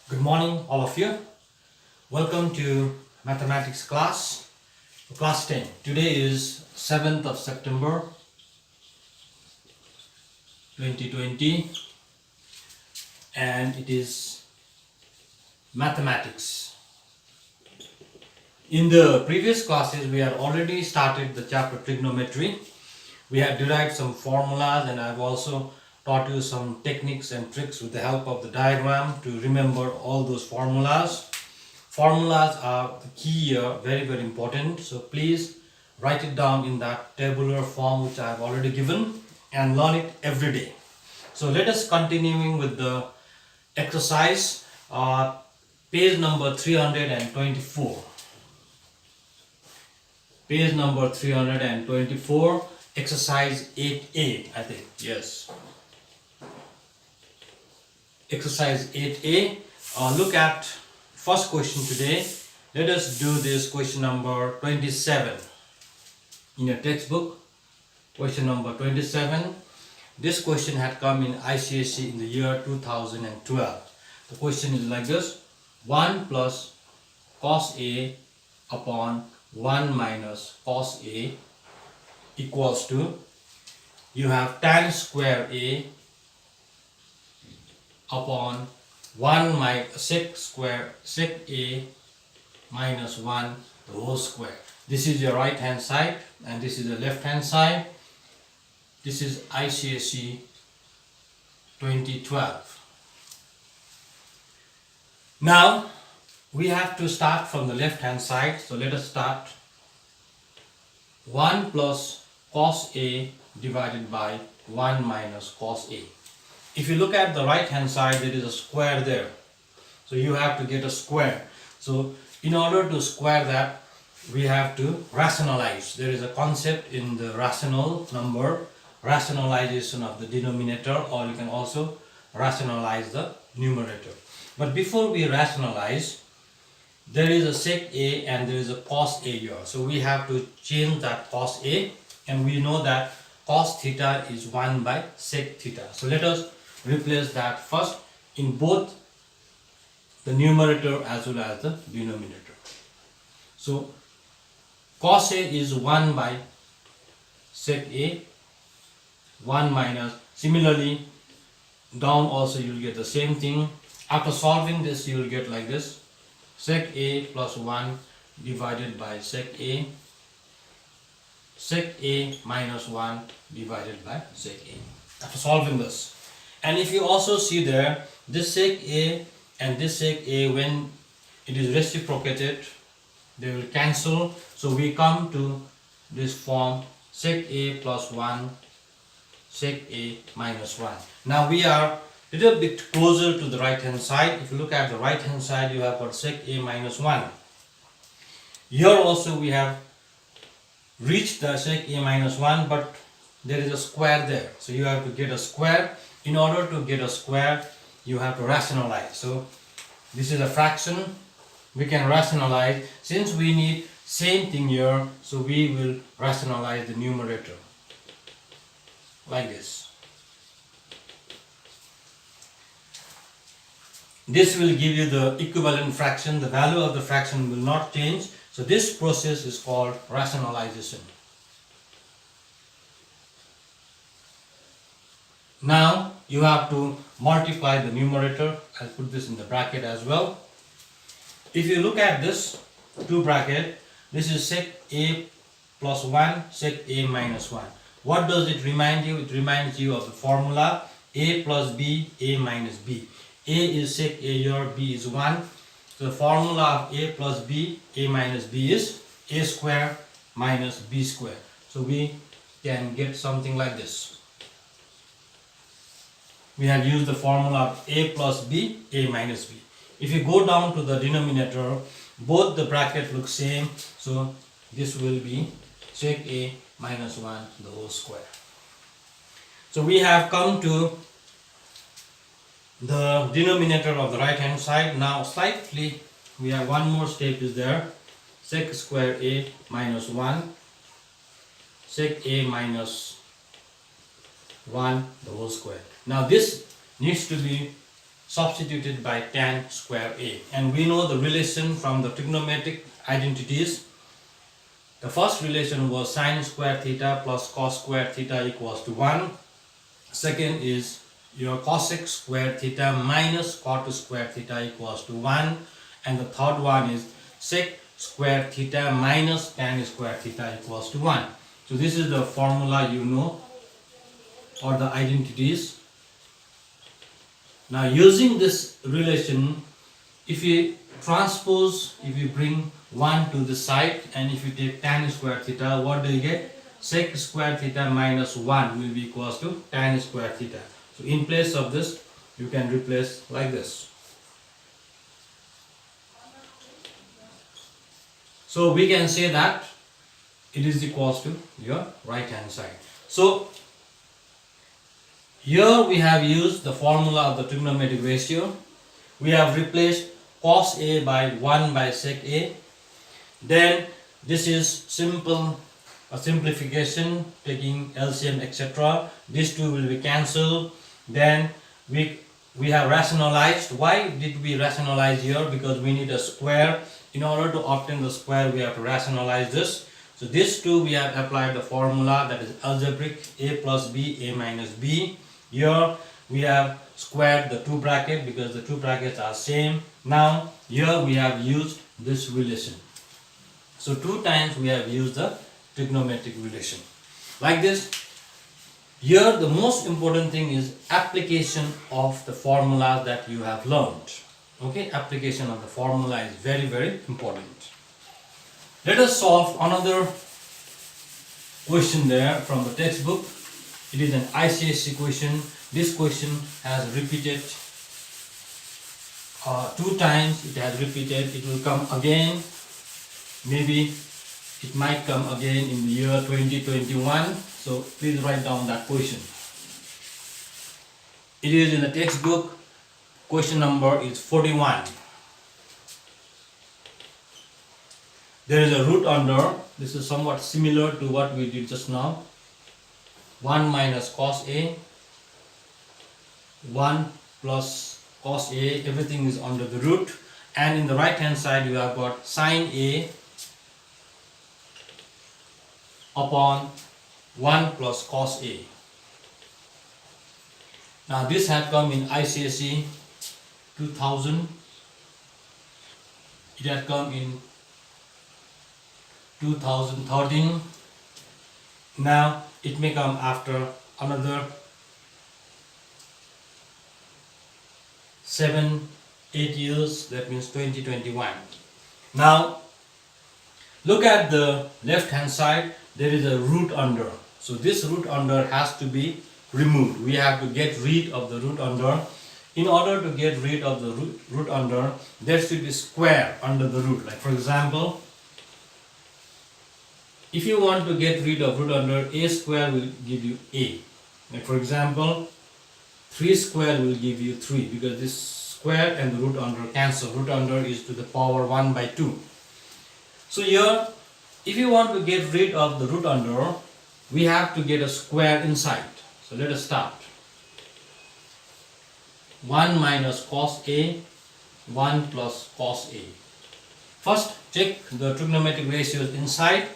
Good morning, all of you. Welcome to mathematics class 10. Today is 7th of September 2020 and it is mathematics. In the previous classes, we had already started the chapter trigonometry. We had derived some formulas and I've also taught you some techniques and tricks with the help of the diagram to remember all those formulas. Formulas are the key here, very important. So please write it down in that tabular form which I have already given and learn it every day. So let us continuing with the exercise, page number 324. Page number 324, exercise 8A, I think, yes. Exercise 8A, look at first question today. Let us do this question number 27 in your textbook. Question number 27. This question had come in ICSE in the year 2012. The question is like this: 1 plus cos A upon 1 minus cos A equals to, you have tan square A upon 1 minus sec A minus 1 the whole square. This is your right hand side and this is the left hand side. This is ICSE 2012. Now we have to start from the left hand side, so let us start. 1 plus cos A divided by 1 minus cos A. If you look at the right hand side, there is a square there, so you have to get a square. So in order to square that, we have to rationalize. There is a concept in the rational number, rationalization of the denominator, or you can also rationalize the numerator. But before we rationalize, there is a sec A and there is a cos A here. So we have to change that cos A, and we know that cos theta is 1 by sec theta. So let us replace that first in both the numerator as well as the denominator. So cos A is 1 by sec A, 1 minus, similarly down also you will get the same thing. After solving this, you will get like this: sec A plus 1 divided by sec A minus 1 divided by sec A. After solving this, and if you also see there, this sec A and this sec A, when it is reciprocated, they will cancel. So we come to this form: sec A plus 1 sec A minus 1. Now we are a little bit closer to the right hand side. If you look at the right hand side, you have got sec A minus 1. Here also we have reached the sec A minus 1, but there is a square there, so you have to get a square. In order to get a square, you have to rationalize. So this is a fraction, we can rationalize. Since we need same thing here, so we will rationalize the numerator like this. This will give you the equivalent fraction. The value of the fraction will not change. So this process is called rationalization. Now you have to multiply the numerator. I'll put this in the bracket as well. If you look at this two bracket, this is sec A plus 1 sec A minus 1. What does it remind you? It reminds you of the formula A plus B, A minus B. A is sec A here, B is 1. So the formula of A plus B, A minus B is A square minus B square. So we can get something like this. We have used the formula of A plus B, A minus B. If you go down to the denominator, both the bracket look same, so this will be sec A minus 1 the whole square. So we have come to the denominator of the right hand side. Now slightly we have one more step is there: sec square A minus 1 sec A minus 1 the whole square. Now this needs to be substituted by tan square A. And we know the relation from the trigonometric identities. The first relation was sine square theta plus cos square theta equals to 1. Second is your cosec square theta minus cot square theta equals to 1. And the third one is sec square theta minus tan square theta equals to 1. So this is the formula you know, or the identities. Now using this relation, if you transpose, if you bring 1 to the side and if you take tan square theta, what do you get? Sec square theta minus 1 will be equals to tan square theta. So in place of this, you can replace like this. So we can say that it is equals to your right hand side. So here we have used the formula of the trigonometric ratio. We have replaced cos A by 1 by sec A. Then this is simple, a simplification, taking LCM etc. These two will be cancelled. Then we have rationalized. Why did we rationalize here? Because we need a square. In order to obtain the square, we have to rationalize this. So these two we have applied the formula, that is algebraic A plus B, A minus B. Here we have squared the two brackets because the two brackets are same. Now here we have used this relation. So 2 times we have used the trigonometric relation. Like this. Here the most important thing is application of the formula that you have learned. Okay, application of the formula is very, very important. Let us solve another question there from the textbook. It is an ICSE question. This question has repeated 2 times. It has repeated. It will come again. Maybe it might come again in the year 2021. So please write down that question. It is in the textbook. Question number is 41. There is a root under. This is somewhat similar to what we did just now. 1 minus cos A, 1 plus cos A, everything is under the root. And in the right hand side you have got sine A upon 1 plus cos A. Now this had come in ICSE 2000. It had come in 2013. Now it may come after another 7-8 years, that means 2021. Now look at the left hand side, there is a root under. So this root under has to be removed. We have to get rid of the root under. In order to get rid of the root under, there should be square under the root. Like for example, if you want to get rid of root under, a square will give you a. Like for example, 3 square will give you 3 because this square and the root under cancel. Root under is to the power 1 by 2. So here, if you want to get rid of the root under, we have to get a square inside. So let us start. 1 minus cos A, 1 plus cos A. First, check the trigonometric ratios inside,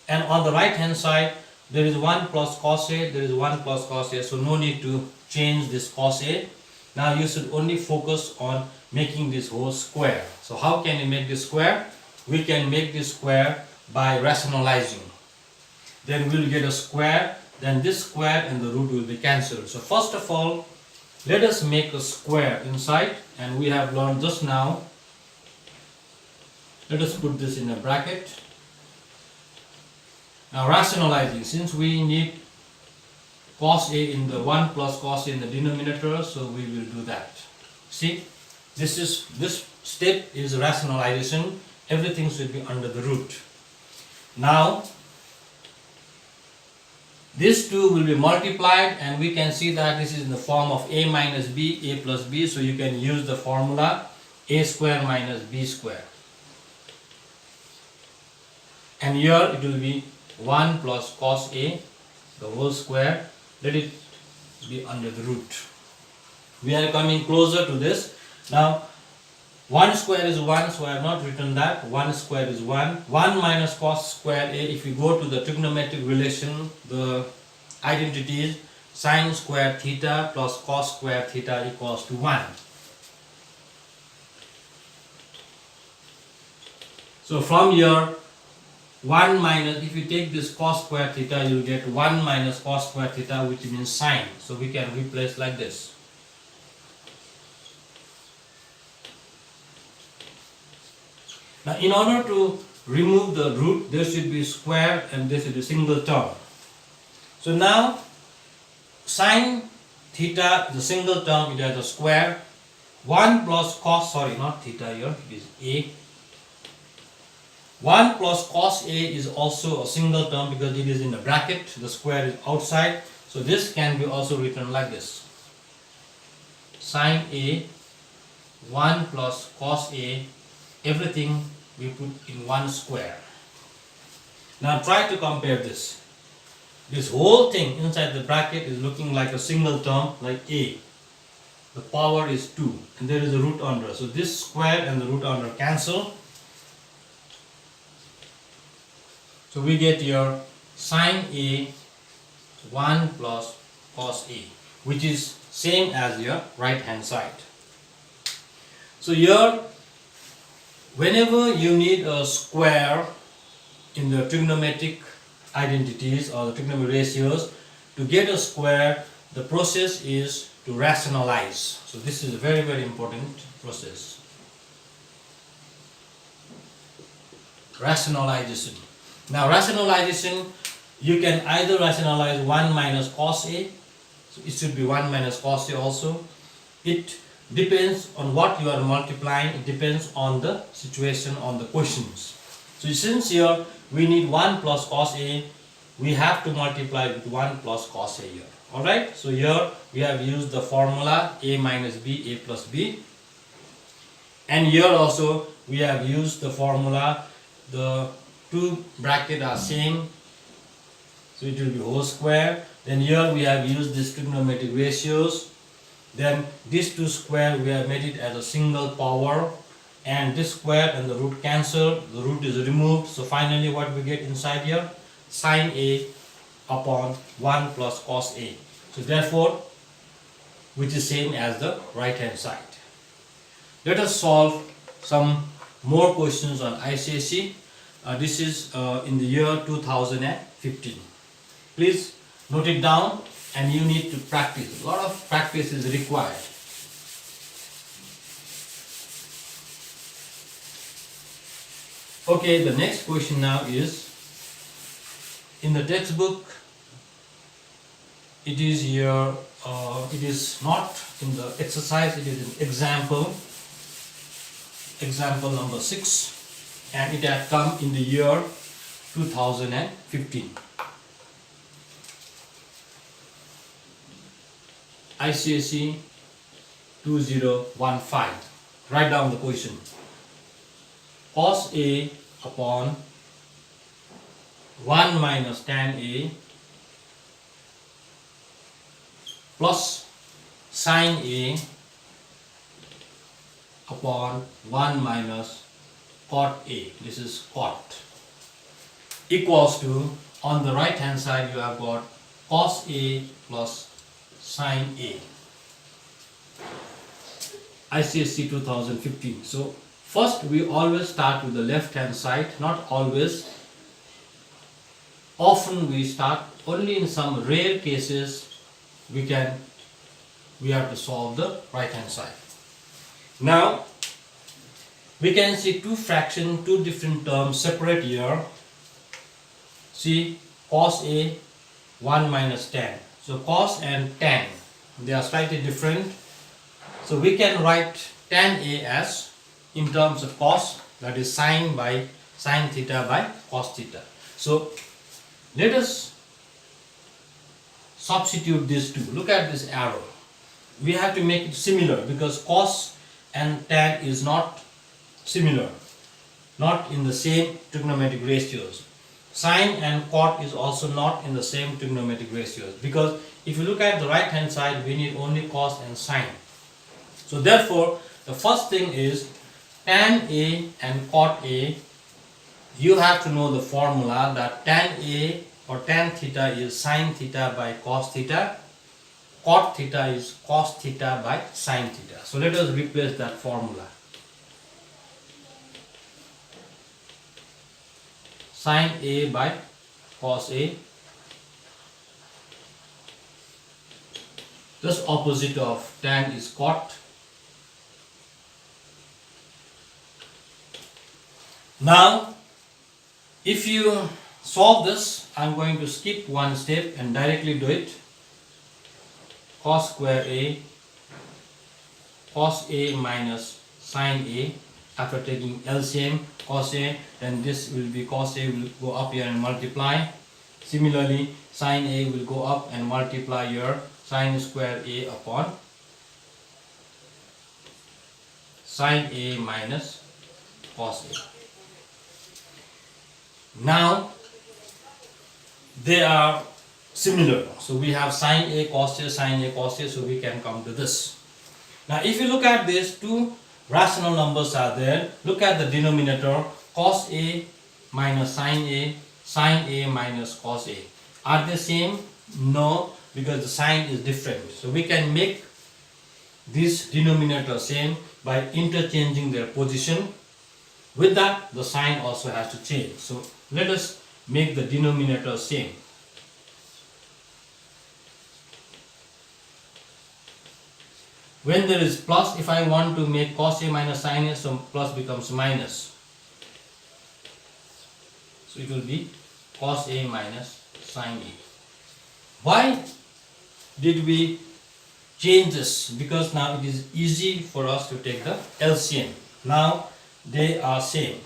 and on the right hand side, there is 1 plus cos A, there is 1 plus cos A, so no need to change this cos A. Now you should only focus on making this whole square. So how can you make this square? We can make this square by rationalizing. Then we will get a square, then this square and the root will be cancelled. So first of all, let us make a square inside, and we have learned just now. Let us put this in a bracket. Now rationalizing, since we need cos A in the 1 plus cos A in the denominator, so we will do that. See, this step is rationalization. Everything should be under the root. Now these two will be multiplied, and we can see that this is in the form of a minus b, a plus b, so you can use the formula a square minus b square. And here it will be 1 plus cos A, the whole square. Let it be under the root. We are coming closer to this. Now 1 square is 1, so I have not written that. 1 square is 1. 1 minus cos square A, if you go to the trigonometric relation, the identity is sine square theta plus cos square theta equals to 1. So from here, 1 minus, if you take this cos square theta, you will get 1 minus cos square theta, which means sine. So we can replace like this. Now in order to remove the root, there should be square and there should be single term. So now sine theta, the single term, it has a square. 1 plus cos, sorry, not theta here, it is A. 1 plus cos A is also a single term because it is in a bracket, the square is outside. So this can be also written like this. Sine A, 1 plus cos A, everything we put in one square. Now try to compare this. This whole thing inside the bracket is looking like a single term, like A. The power is 2 and there is a root under. So this square and the root under cancel. So we get your sine A 1 plus cos A, which is same as your right hand side. So here, whenever you need a square in the trigonometric identities or the trigonometric ratios, to get a square, the process is to rationalize. So this is a very, very important process. Rationalization. Now rationalization, you can either rationalize 1 minus cos A, so it should be 1 minus cos A also. It depends on what you are multiplying, it depends on the situation, on the questions. So since here we need 1 plus cos A, we have to multiply with 1 plus cos A here. Alright, so here we have used the formula A minus B, A plus B. And here also we have used the formula, the two brackets are same, so it will be whole square. Then here we have used these trigonometric ratios. Then these two square we have made it as a single power, and this square and the root cancel, the root is removed. So finally what we get inside here, sine A upon 1 plus cos A. So therefore, which is same as the right hand side. Let us solve some more questions on ICSE. This is in the year 2015. Please note it down and you need to practice. A lot of practice is required. Okay, the next question now is, in the textbook, it is here, it is not in the exercise, it is in example number 6. And it had come in the year 2015. ICSE 2015. Write down the question. Cos A upon 1 minus tan A plus sine A upon 1 minus cot A, this is cot, equals to, on the right hand side you have got cos A plus sine A. ICSE 2015. So first we always start with the left hand side, not always. Often we start, only in some rare cases we have to solve the right hand side. Now we can see two fractions, two different terms separate here. See, cos A 1 minus tan. So cos and tan, they are slightly different. So we can write tan A as, in terms of cos, that is sine theta by cos theta. So let us substitute these two. Look at this arrow. We have to make it similar because cos and tan is not similar, not in the same trigonometric ratios. Sine and cot is also not in the same trigonometric ratios, because if you look at the right hand side we need only cos and sine. So therefore, the first thing is tan A and cot A. You have to know the formula that tan A or tan theta is sin theta by cos theta. Cot theta is cos theta by sin theta. So let us replace that formula. Sin A by cos A. Just opposite of tan is cot. Now, if you solve this, I'm going to skip one step and directly do it. Cos square A, cos A minus sin A. After taking LCM, cos A, then this will be cos A will go up here and multiply. Similarly, sin A will go up and multiply here sin square A upon sin A minus cos A. Now they are similar. So we have sin A cos A, sin A cos A, so we can come to this. Now if you look at this, two rational numbers are there. Look at the denominator, cos A minus sin A minus cos A. Are they same? No, because the sign is different. So we can make this denominator same by interchanging their position. With that, the sign also has to change. So let us make the denominator same. When there is plus, if I want to make cos A minus sin A, so plus becomes minus. So it will be cos A minus sin A. Why did we change this? Because now it is easy for us to take the LCM. Now they are same.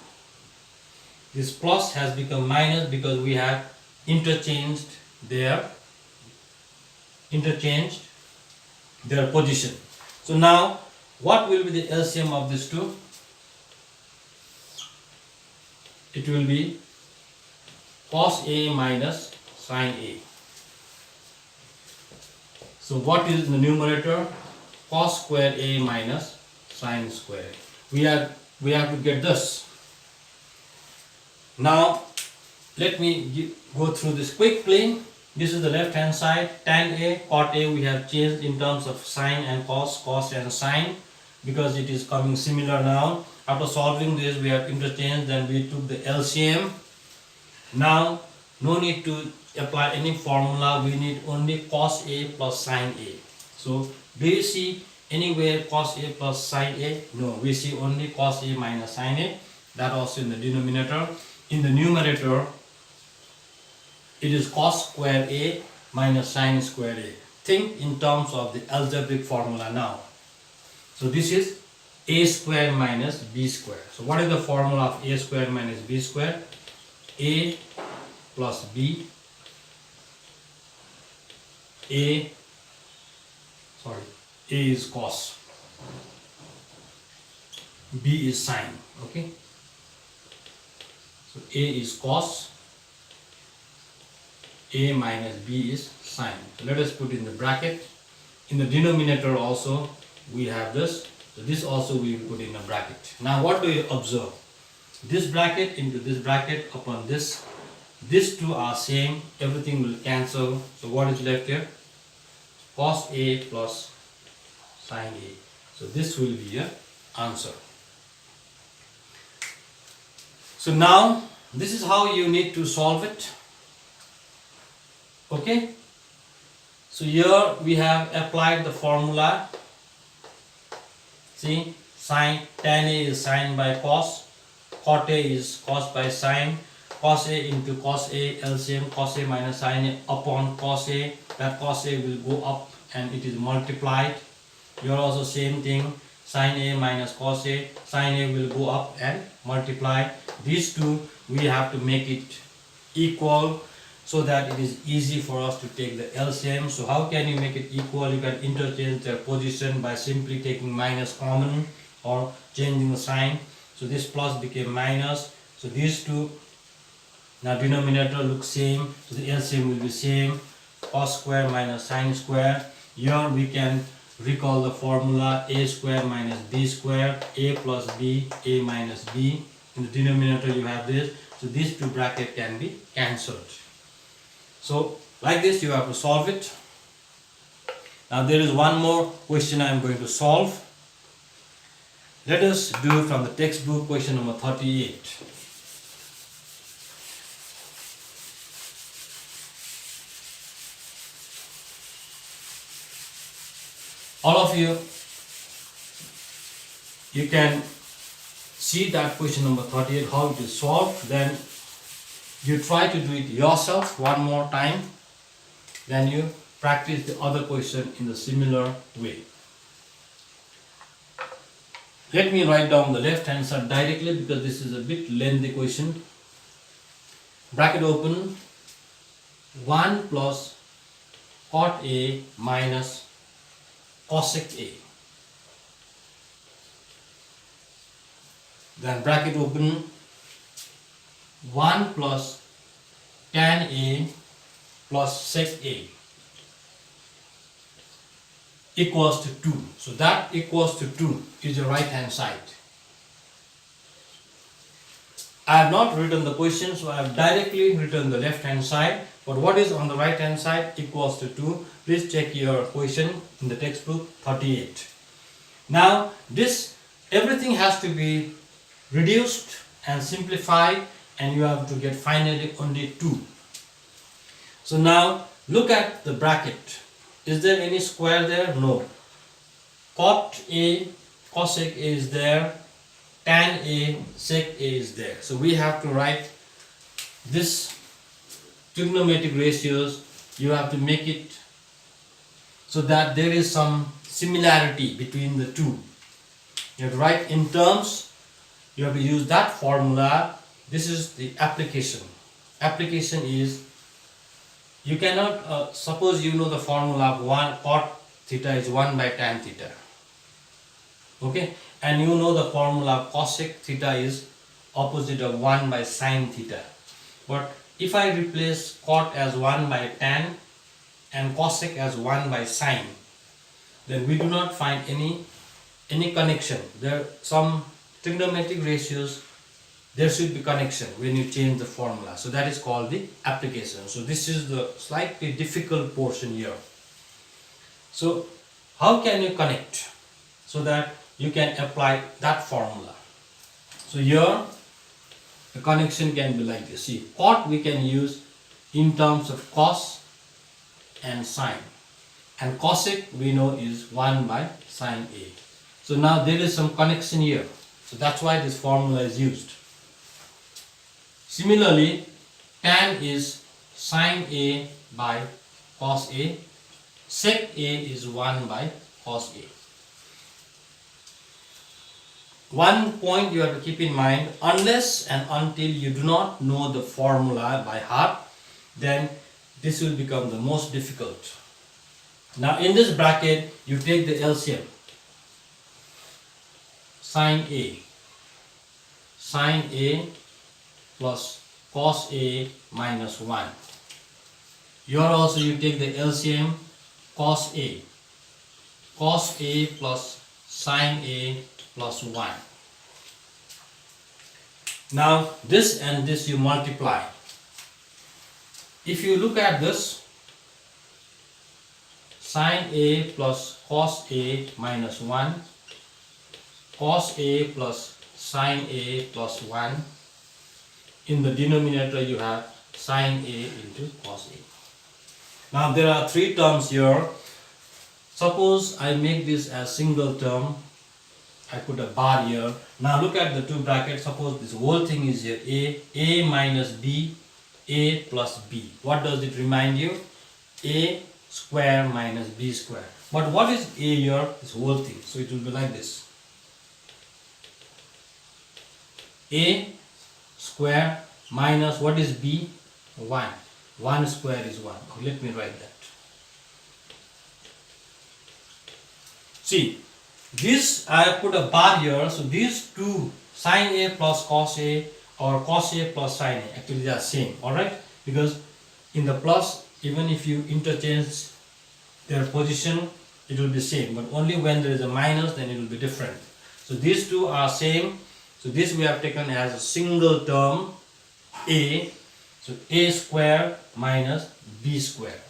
This plus has become minus because we have interchanged their position. So now what will be the LCM of these two? It will be cos A minus sin A. So what is the numerator? Cos square A minus sin square A. We have to get this. Now let me go through this quickly. This is the left hand side, tan A, cot A we have changed in terms of sin and cos and sin, because it is coming similar now. After solving this we have interchanged, then we took the LCM. Now no need to apply any formula, we need only cos A plus sin A. So do you see anywhere cos A plus sin A? No, we see only cos A minus sin A. That also in the denominator. In the numerator, it is cos square A minus sin square A. Think in terms of the algebraic formula now. So this is A square minus B square. So what is the formula of A square minus B square? A plus B. A is cos, B is sin. Okay, so A is cos, A minus B is sin. So let us put in the bracket. In the denominator also we have this, so this also we will put in a bracket. Now what do you observe? This bracket into this bracket upon this, these two are same, everything will cancel. So what is left here? Cos A plus sin A. So this will be your answer. So now this is how you need to solve it. Okay, so here we have applied the formula. See, tan A is sin by cos, cot A is cos by sin, cos A into cos A, LCM cos A minus sin A upon cos A. That cos A will go up and it is multiplied. Here also same thing, sin A minus cos A, sin A will go up and multiply. These two we have to make it equal so that it is easy for us to take the LCM. So how can you make it equal? You can interchange their position by simply taking minus common or changing the sign. So this plus became minus. So these two, now denominator looks same, so the LCM will be same. Cos square minus sin square. Here we can recall the formula a square minus b square, a plus b, a minus b. In the denominator you have this, so these two brackets can be cancelled. So like this you have to solve it. Now there is one more question I am going to solve. Let us do from the textbook, question number 38. All of you can see that question number 38, how it is solved. Then you try to do it yourself one more time. Then you practice the other question in the similar way. Let me write down the left hand side directly because this is a bit lengthy question. Bracket open, 1 plus cot A minus cosec A. Then bracket open, 1 plus tan A plus sec A equals to 2. So that equals to 2 is the right hand side. I have not written the question, so I have directly written the left hand side. But what is on the right hand side equals to 2. Please check your question in the textbook 38. Now this everything has to be reduced and simplified, and you have to get finally only 2. So now look at the bracket. Is there any square there? No. Cot A, cosec A is there. Tan A, sec A is there. So we have to write this trigonometric ratios. You have to make it so that there is some similarity between the two. You have to write in terms. You have to use that formula. This is the application. Application is, you cannot, suppose you know the formula of 1 cot theta is 1 by tan theta. Okay, and you know the formula of cosec theta is opposite of 1 by sin theta. But if I replace cot as 1 by tan and cosec as 1 by sin, then we do not find any connection. There are some trigonometric ratios, there should be connection when you change the formula. So that is called the application. So this is the slightly difficult portion here. So how can you connect so that you can apply that formula? So here the connection can be like this. See, cot we can use in terms of cos and sine, and cosec we know is 1 by sin A. So now there is some connection here. So that's why this formula is used. Similarly, tan is sin A by cos A, sec A is 1 by cos A. One point you have to keep in mind, unless and until you do not know the formula by heart, then this will become the most difficult. Now in this bracket, you take the LCM. Sin A plus cos A minus 1. Here also you take the LCM, cos A plus sin A plus 1. Now this and this you multiply. If you look at this, sin A plus cos A minus 1, cos A plus sin A plus 1. In the denominator you have sin A into cos A. Now there are 3 terms here. Suppose I make this as single term. I put a bar here. Now look at the 2 brackets. Suppose this whole thing is here. A minus B, A plus B. What does it remind you? A square minus B square. But what is A here? This whole thing. So it will be like this. A square minus what is B? 1. 1 square is 1. Let me write that. See, this I put a bar here. So these two, sin A plus cos A or cos A plus sin A, actually they are same. Alright? Because in the plus, even if you interchange their position, it will be same, but only when there is a minus, then it will be different. So these two are same. So this we have taken as a single term a. So a square minus b square.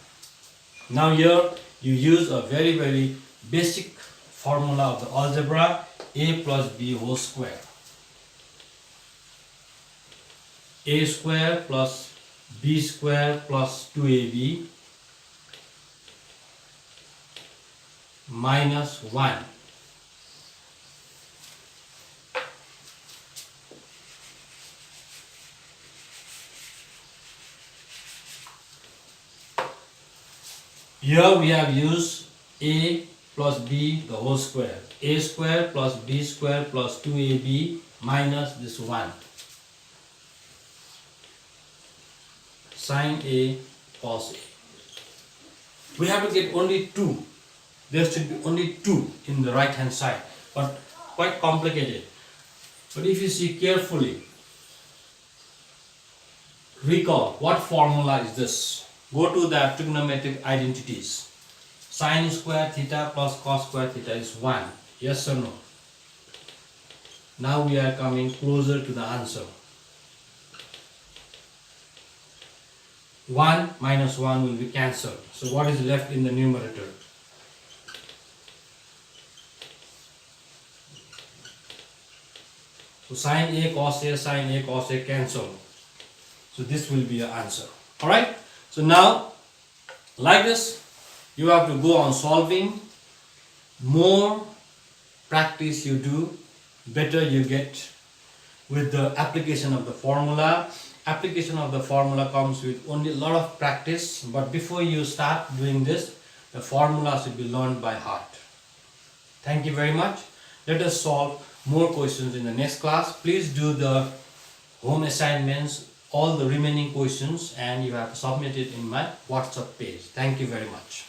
Now here you use a very basic formula of the algebra, a plus b whole square. A square plus b square plus 2ab minus 1. Here we have used a plus b the whole square. A square plus b square plus 2ab minus this 1. Sin a cos a. We have to get only 2. There should be only 2 in the right hand side, but quite complicated. But if you see carefully, recall what formula is this. Go to the trigonometric identities. Sin square theta plus cos square theta is 1. Yes or no? Now we are coming closer to the answer. 1 minus 1 will be cancelled. So what is left in the numerator? So sin a cos a cancel. So this will be your answer. Alright? So now, like this, you have to go on solving. More practice you do, better you get with the application of the formula. Application of the formula comes with only a lot of practice, but before you start doing this, the formula should be learned by heart. Thank you very much. Let us solve more questions in the next class. Please do the home assignments, all the remaining questions, and you have to submit it in my WhatsApp page. Thank you very much.